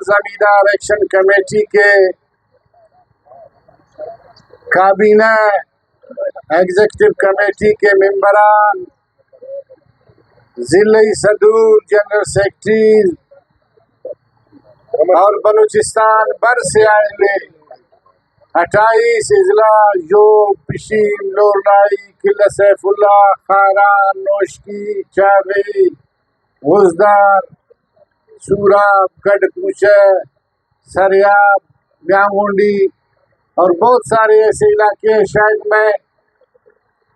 زمیندار action committee کے کابینہ ایگزیکٹو کمیٹی کے ممبران، ضلعی صدور، جنرل سیکرٹری اور بلوچستان بھر سے آئے ہوئے 28 اضلاع یوگ، پشیم، لولائی، قلعہ سیف اللہ، خاران، نوشکی، چاوی، غزدار، سوراب، گڑھ کوچہ، سریاب، میاں اور بہت سارے ایسے علاقے ہیں، شاید میں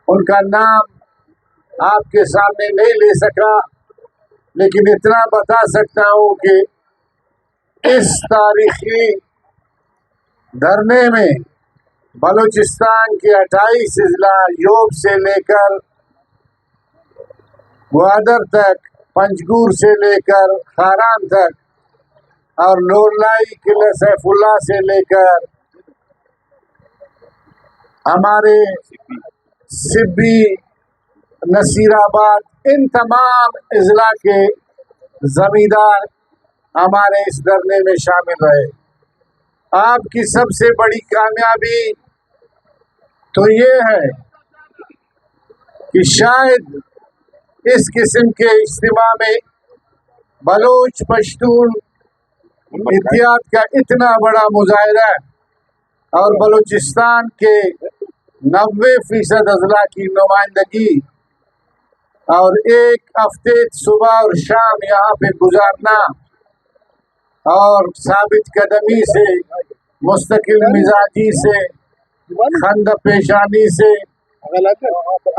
ان کا نام آپ کے سامنے نہیں لے سکا، لیکن اتنا بتا سکتا ہوں کہ اس تاریخی دھرنے میں بلوچستان کے 28 اضلاع یوب سے لے کر گوادر تک، پنجگور سے لے کر خاران تک، اور لولائی، قلعہ سیف اللہ سے لے کر ہمارے سبی، نصیر آباد، ان تمام اضلاع کے زمیندار ہمارے اس دھرنے میں شامل رہے۔ آپ کی سب سے بڑی کامیابی تو یہ ہے کہ شاید اس قسم کے اجتماع میں بلوچ پشتون اتحاد کا اتنا بڑا مظاہرہ اور بلوچستان کے 90% اضلاع کی نمائندگی اور ایک ہفتے صبح اور شام یہاں پہ گزارنا اور ثابت قدمی سے، مستقل مزاجی سے، خند پیشانی سے،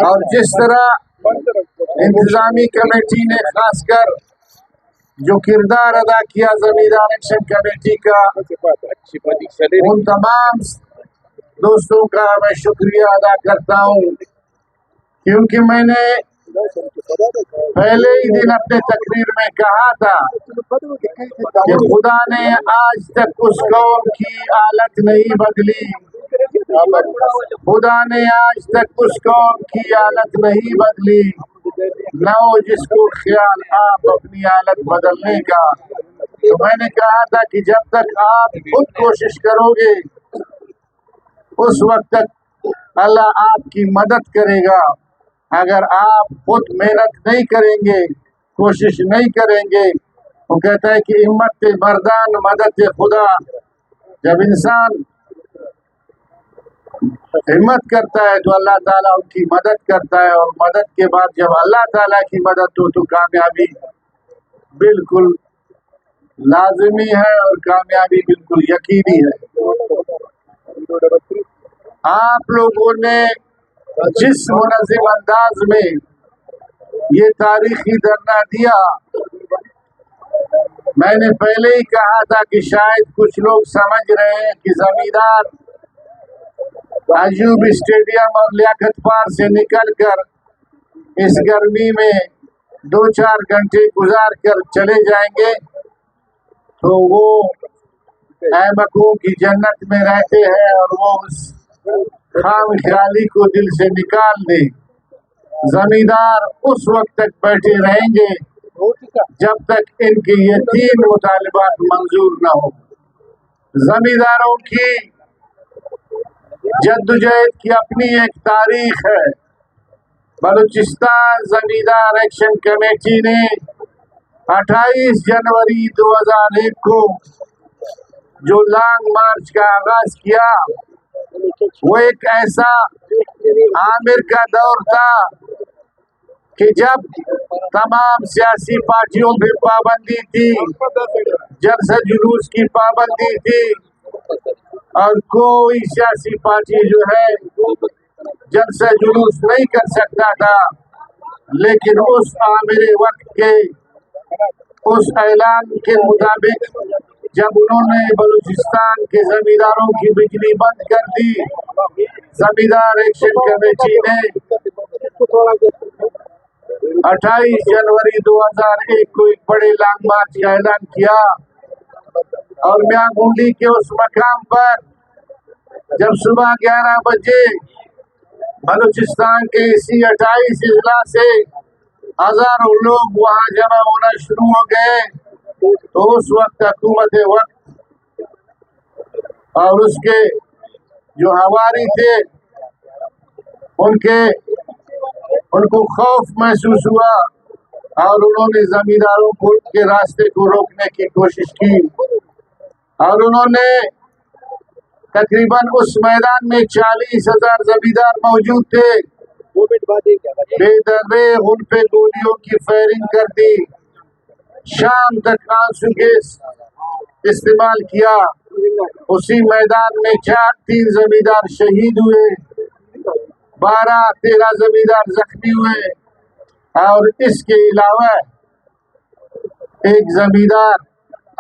اور جس طرح انتظامی کمیٹی نے خاص کر جو کردار ادا کیا زمیندار ایکشن کمیٹی کا، ان تمام دوستوں کا میں شکریہ ادا کرتا ہوں، کیونکہ میں نے پہلے ہی دن اپنے تقریر میں کہا تھا کہ خدا نے آج تک اس قوم کی حالت نہیں بدلی، خدا نے آج تک اس قوم کی حالت نہیں بدلی، نہ ہو جس کو خیال آپ اپنی حالت بدلنے کا۔ تو میں نے کہا تھا کہ جب تک آپ خود کوشش کرو گے اس وقت تک اللہ آپ کی مدد کرے گا، اگر آپ خود محنت نہیں کریں گے، کوشش نہیں کریں گے، وہ کہتا ہے کہ ہمت مردان مدد خدا، جب انسان ہمت کرتا ہے تو اللہ تعالیٰ ان کی مدد کرتا ہے، اور مدد کے بعد جب اللہ تعالیٰ کی مدد ہو تو کامیابی بالکل لازمی ہے اور کامیابی بالکل یقینی ہے۔ آپ لوگوں نے جس منظم انداز میں یہ تاریخی دھرنا دیا، میں نے پہلے ہی کہا تھا کہ شاید کچھ لوگ سمجھ رہے ہیں کہ زمیندار ایوب اسٹیڈیم اور لیاقت پار سے نکل کر اس گرمی میں 2-4 گھنٹے گزار کر چلے جائیں گے تو وہ احمقوں کی جنت میں رہتے ہیں، اور وہ اس خام خیالی کو دل سے نکال دیں۔ زمیندار اس وقت تک بیٹھے رہیں گے جب تک ان کے یہ 3 مطالبات منظور نہ ہو۔ زمینداروں کی جدوجہد کی اپنی ایک تاریخ ہے۔ بلوچستان زمیندار ایکشن کمیٹی نے 28 جنوری 2001 کو جو لانگ مارچ کا آغاز کیا، وہ ایک ایسا عامر کا دور تھا کہ جب تمام سیاسی پارٹیوں پہ پابندی تھی، جلسہ جلوس کی پابندی تھی، اور کوئی سیاسی پارٹی جو ہے جلسہ جلوس نہیں کر سکتا تھا، لیکن اس عامر وقت کے اس اعلان کے مطابق جب انہوں نے بلوچستان کے زمینداروں کی بجلی بند کر دی، زمیندار ایکشن کمیٹی نے 28 جنوری 2001 کو ایک بڑے لانگ مارچ کا اعلان کیا، اور میاں گونڈی کے اس مقام پر جب صبح 11 بجے بلوچستان کے اسی 28 اضلاع سے ہزاروں لوگ وہاں جمع ہونا شروع ہو گئے، تو اس وقت حکومت وقت اور اس کے جو ہواری تھے ان کو خوف محسوس ہوا اور انہوں نے زمینداروں کو کے راستے کو روکنے کی کوشش کی اور انہوں نے تقریباً اس میدان میں 40,000 زمیندار موجود تھے، بے دریغ ان پہ گولیوں کی فائرنگ کر دی، شام تک آنسو گیس استعمال کیا۔ اسی میدان میں 3 زمیندار شہید ہوئے، 12-13 زمیندار زخمی ہوئے، اور اس کے علاوہ ایک زمیندار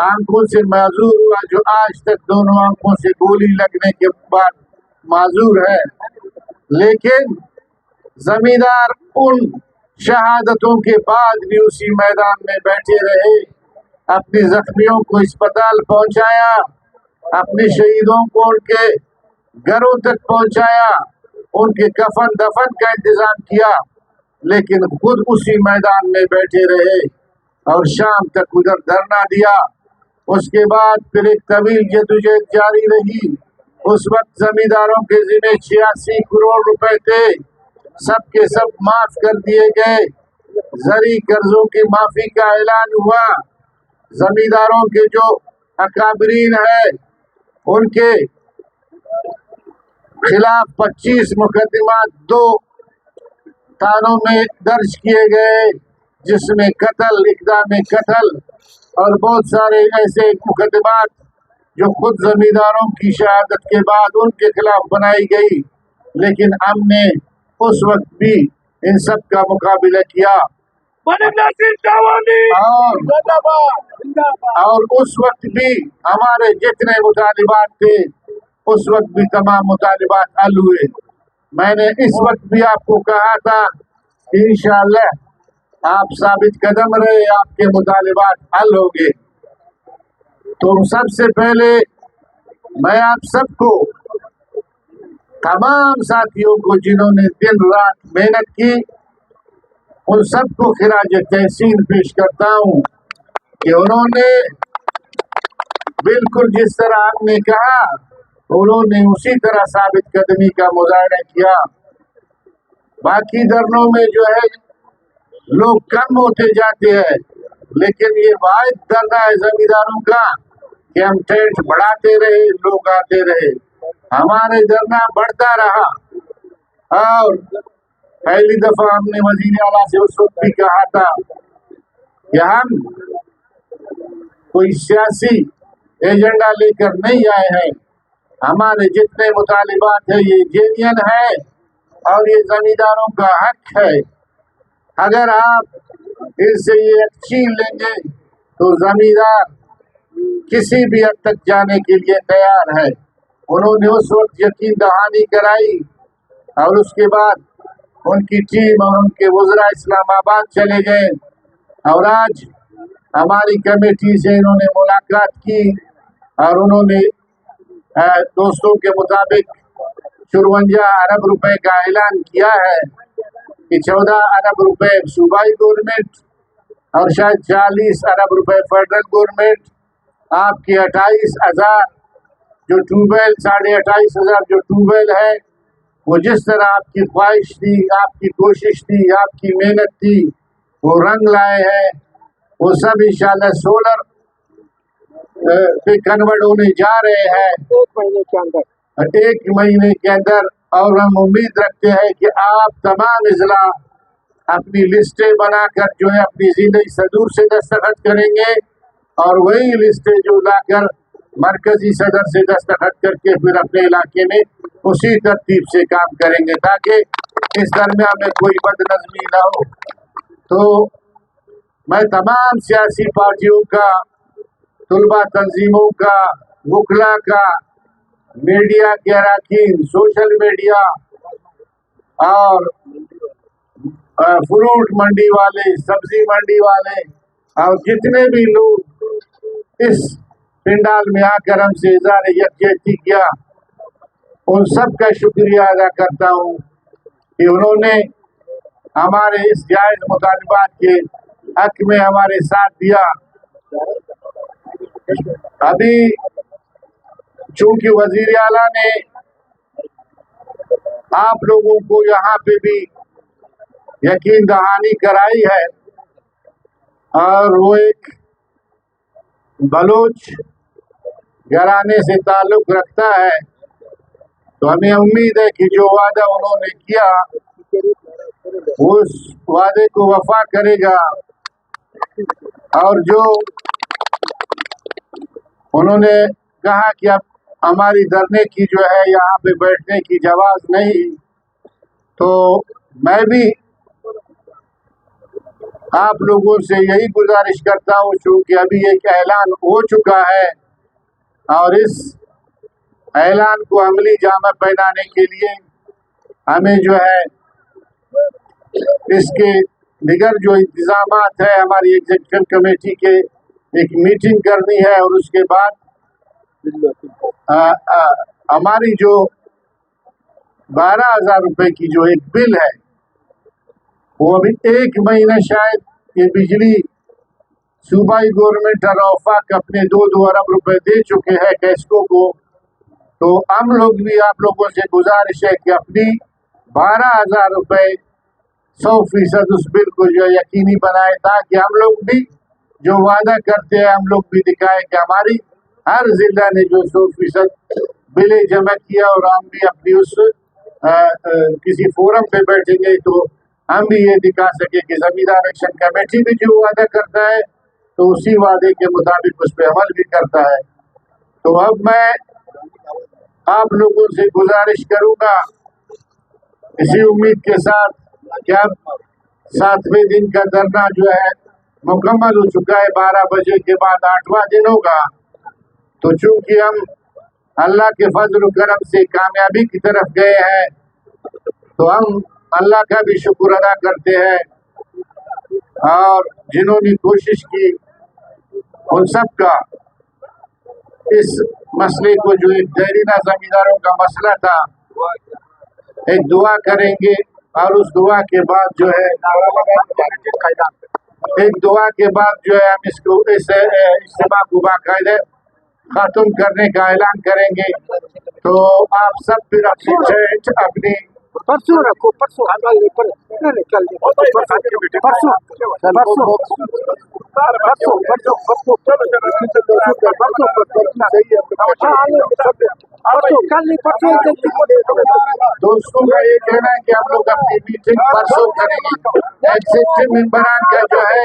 آنکھوں سے معذور ہوا جو آج تک دونوں آنکھوں سے گولی لگنے کے بعد معذور ہے۔ لیکن زمیندار ان شہادتوں کے بعد بھی اسی میدان میں بیٹھے رہے، اپنی زخمیوں کو اسپتال پہنچایا، اپنے شہیدوں کو ان کے گھروں تک پہنچایا، ان کے کفن دفن کا انتظام کیا، لیکن خود اسی میدان میں بیٹھے رہے اور شام تک ادھر دھرنا دیا۔ اس کے بعد پھر ایک طویل جدوجہد جاری رہی۔ اس وقت زمینداروں کے ذمہ 86 کروڑ روپے تھے، سب کے سب معاف کر دیے گئے، زرعی قرضوں کی معافی کا اعلان ہوا، زمینداروں کے جو اکابرین ہیں ان کے خلاف 25 مقدمات 2 تھانوں میں درج کیے گئے، جس میں قتل، اقدام قتل اور بہت سارے ایسے مقدمات جو خود زمینداروں کی شہادت کے بعد ان کے خلاف بنائی گئی، لیکن ہم نے اس وقت بھی ان سب کا مقابلہ کیا اور اس وقت بھی ہمارے جتنے مطالبات تھے اس وقت بھی تمام مطالبات حل ہوئے۔ میں نے اس وقت بھی آپ کو کہا تھا کہ انشاءاللہ آپ ثابت قدم رہے، آپ کے مطالبات حل ہوں گے۔ تو سب سے پہلے میں آپ سب کو، تمام ساتھیوں کو جنہوں نے دن رات محنت کی، ان سب کو خراج تحسین پیش کرتا ہوں کہ انہوں نے بالکل جس طرح ہم نے کہا انہوں نے اسی طرح ثابت قدمی کا مظاہرہ کیا۔ باقی دھرنوں میں جو ہے لوگ کم ہوتے جاتے ہیں، لیکن یہ واحد دھرنا ہے زمینداروں کا کہ ہم ٹینٹ بڑھاتے رہے، لوگ آتے رہے، ہمارے دھرنا بڑھتا رہا۔ اور پہلی دفعہ ہم نے وزیر اعلیٰ سے اس وقت بھی کہا تھا کہ ہم کوئی سیاسی ایجنڈا لے کر نہیں آئے ہیں، ہمارے جتنے مطالبات ہیں یہ جینین ہے اور یہ زمینداروں کا حق ہے۔ اگر آپ ان سے یہ چھین لیں گے تو زمیندار کسی بھی حد تک جانے کے لیے تیار ہے۔ انہوں نے اس وقت یقین دہانی کرائی اور اس کے بعد ان کی ٹیم اور ان کے وزراء اسلام آباد چلے گئے اور آج ہماری کمیٹی سے انہوں نے ملاقات کی اور انہوں نے دوستوں کے مطابق 54 ارب روپے کا اعلان کیا ہے کہ 14 ارب روپے صوبائی گورنمنٹ اور شاید 40 ارب روپے فیڈرل گورنمنٹ، آپ کی 28,000 جو ٹیوب ویل، 28,500 جو ٹیوب ویل ہے، وہ جس طرح آپ کی خواہش تھی، آپ کی کوشش تھی، آپ کی محنت تھی، وہ رنگ لائے ہیں، وہ سب انشاءاللہ سولر پہ کنورٹ ہونے جا رہے ہیں 1 مہینے کے اندر۔ اور ہم امید رکھتے ہیں کہ آپ تمام اضلاع اپنی لسٹیں بنا کر جو ہے اپنی ضلعی صدور سے دستخط کریں گے اور وہی لسٹیں جو لا کر مرکزی صدر سے دستخط کر کے پھر اپنے علاقے میں اسی ترتیب سے کام کریں گے تاکہ اس درمیان میں کوئی بد نظمی نہ ہو۔ تو میں تمام سیاسی پارٹیوں کا، طلباء تنظیموں کا، وکلاء کا، میڈیا کے اراکین، سوشل میڈیا اور فروٹ منڈی والے، سبزی منڈی والے اور جتنے بھی لوگ اس پنڈال میں آ کر ہم سے اظہار یکجہتی کیا، ان سب کا شکریہ ادا کرتا ہوں کہ انہوں نے ہمارے اس جائز مطالبات کے حق میں ہمارے ساتھ دیا ابھی چونکہ وزیر اعلیٰ نے آپ لوگوں کو یہاں پہ بھی یقین دہانی کرائی ہے اور وہ ایک بلوچ گھرانے سے تعلق رکھتا ہے، تو ہمیں امید ہے کہ جو وعدہ انہوں نے کیا اس وعدے کو وفا کرے گا، اور جو انہوں نے کہا کہ اب ہماری دھرنے کی جو ہے یہاں پہ بیٹھنے کی جواز نہیں، تو میں بھی آپ لوگوں سے یہی گزارش کرتا ہوں، چونکہ ابھی ایک اعلان ہو چکا ہے اور اس اعلان کو عملی جامہ پہنانے کے لیے ہمیں جو ہے اس کے دیگر جو انتظامات ہے ہماری ایگزیکٹو کمیٹی کے ایک میٹنگ کرنی ہے، اور اس کے بعد ہماری جو 12,000 روپے کی جو ایک بل ہے وہ ابھی 1 مہینہ شاید یہ بجلی صوبائی گورنمنٹ اور اوفاق اپنے 2 ارب روپے دے چکے ہیں کیسکو کو، تو ہم لوگ بھی آپ لوگوں سے گزارش ہے کہ اپنی 12,000 روپے 100% اس بل کو جو یقینی بنائے، تاکہ ہم لوگ بھی جو وعدہ کرتے ہیں ہم لوگ بھی دکھائیں کہ ہماری ہر ضلع نے جو 100% بلیں جمع کیا، اور ہم بھی اپنی اس کسی فورم پہ بیٹھیں گے تو ہم بھی یہ دکھا سکے کہ زمیندار ایکشن کمیٹی بھی جو وعدہ کرتا ہے تو اسی وعدے کے مطابق اس پہ عمل بھی کرتا ہے۔ تو اب میں آپ لوگوں سے گزارش کروں گا اسی امید کے ساتھ کہ اب 7ویں دن کا دھرنا جو ہے مکمل ہو چکا ہے، 12 بجے کے بعد 8واں دن ہوگا، تو چونکہ ہم اللہ کے فضل و کرم سے کامیابی کی طرف گئے ہیں تو ہم اللہ کا بھی شکر ادا کرتے ہیں، اور جنہوں نے کوشش کی ان سب کا اس مسئلے کو جو ایک دیرینہ زمینداروں کا مسئلہ تھا ایک دعا کریں گے، اور اس دعا کے بعد جو ہے ہم اس کو اس اجتماع کو باقاعدہ ختم کرنے کا اعلان کریں گے۔ تو آپ سب پھر اپنی چیٹ اپنی دوستوں کا یہ کہنا ہے کہ ہم لوگ اپنی میٹنگ پرسوں کریں گے، ایگزیکٹو ممبران کا جو ہے